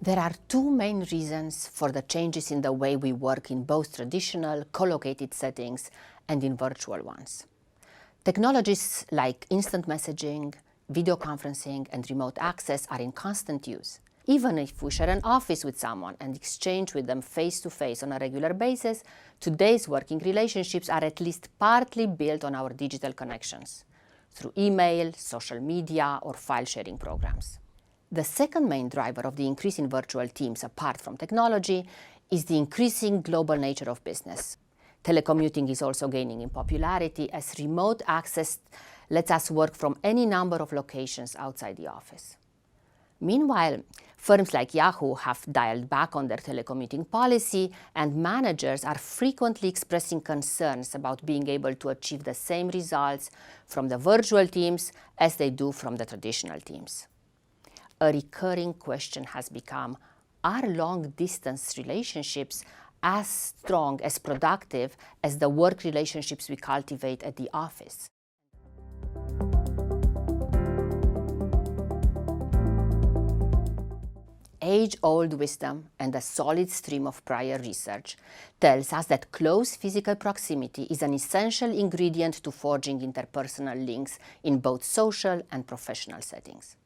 There are two main reasons for the changes in the way we work in both traditional, co-located settings and in virtual ones. Technologies like instant messaging, video conferencing, and remote access are in constant use. Even if we share an office with someone and exchange with them face-to-face on a regular basis, today's working relationships are at least partly built on our digital connections, through email, social media, or file-sharing programs. The second main driver of the increase in virtual teams, apart from technology, is the increasing global nature of business. Telecommuting is also gaining in popularity as remote access lets us work from any number of locations outside the office. Meanwhile, firms like Yahoo have dialed back on their telecommuting policy, and managers are frequently expressing concerns about being able to achieve the same results from the virtual teams as they do from the traditional teams. A recurring question has become, are long-distance relationships as strong, as productive as the work relationships we cultivate at the office? Age-old wisdom and a solid stream of prior research tells us that close physical proximity is an essential ingredient to forging interpersonal links in both social and professional settings.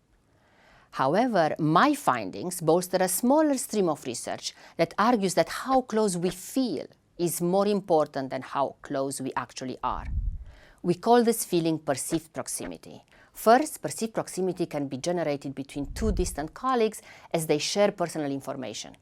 However, my findings bolster a smaller stream of research that argues that how close we feel is more important than how close we actually are. We call this feeling perceived proximity. First, perceived proximity can be generated between two distant colleagues as they share personal information.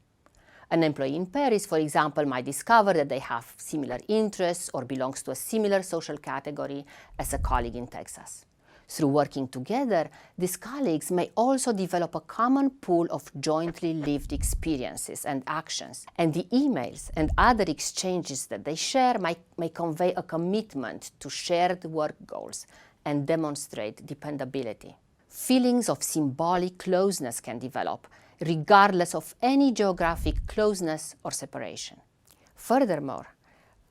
An employee in Paris, for example, might discover that they have similar interests or belongs to a similar social category as a colleague in Texas. Through working together, these colleagues may also develop a common pool of jointly lived experiences and actions, and the emails and other exchanges that they share may convey a commitment to shared work goals and demonstrate dependability. Feelings of symbolic closeness can develop, regardless of any geographic closeness or separation. Furthermore,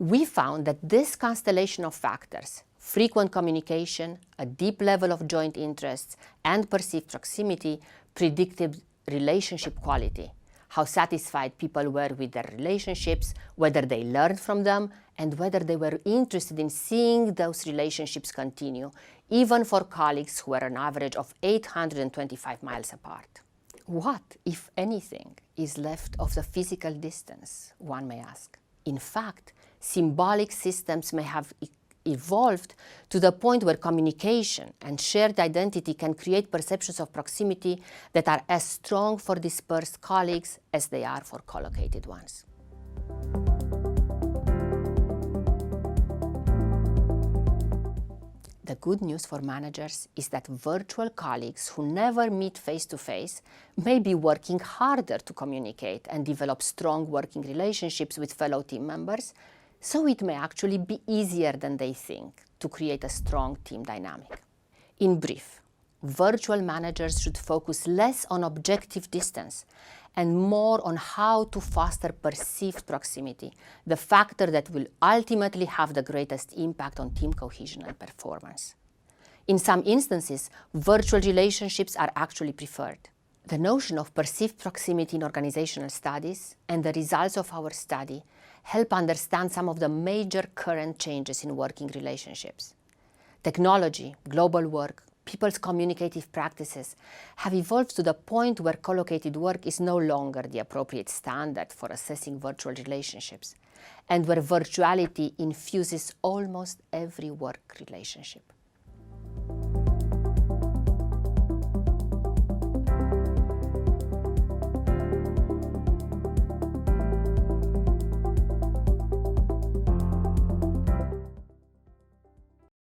we found that this constellation of factors, frequent communication, a deep level of joint interests, and perceived proximity, predicted relationship quality, how satisfied people were with their relationships, whether they learned from them, and whether they were interested in seeing those relationships continue, even for colleagues who were an average of 825 miles apart. What, if anything, is left of the physical distance, one may ask? In fact, symbolic systems may have evolved to the point where communication and shared identity can create perceptions of proximity that are as strong for dispersed colleagues as they are for collocated ones. The good news for managers is that virtual colleagues who never meet face-to-face may be working harder to communicate and develop strong working relationships with fellow team members, so it may actually be easier than they think to create a strong team dynamic. In brief, virtual managers should focus less on objective distance and more on how to foster perceived proximity, the factor that will ultimately have the greatest impact on team cohesion and performance. In some instances, virtual relationships are actually preferred. The notion of perceived proximity in organizational studies and the results of our study help understand some of the major current changes in working relationships. Technology, global work, people's communicative practices have evolved to the point where collocated work is no longer the appropriate standard for assessing virtual relationships, and where virtuality infuses almost every work relationship.